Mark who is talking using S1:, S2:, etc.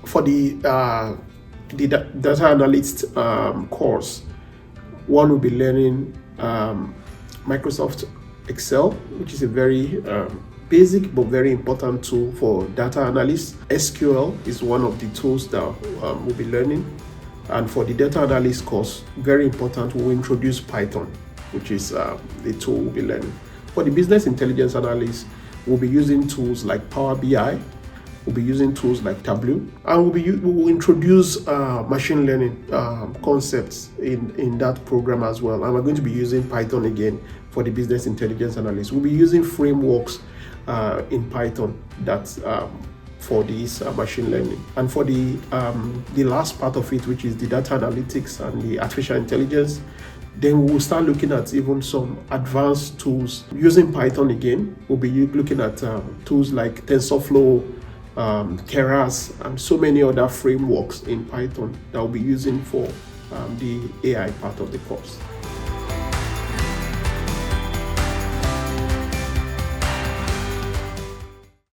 S1: For the data analyst course, one will be learning Microsoft Excel, which is a very basic but very important tool for data analysts. SQL is one of the tools that we'll be learning. And for the data analyst course, very important, we'll introduce Python, which is the tool we'll be learning. For the business intelligence analyst, we'll be using tools like Power BI, we'll be using tools like Tableau, and we will introduce machine learning concepts in that program as well. And we're going to be using Python again for the business intelligence analyst. We'll be using frameworks in Python that's for this machine learning. And for the last part of it, which is the data analytics and the artificial intelligence, then we'll start looking at even some advanced tools using Python again. We'll be looking at tools like TensorFlow, Keras, and so many other frameworks in Python that we'll be using for the AI part of the course.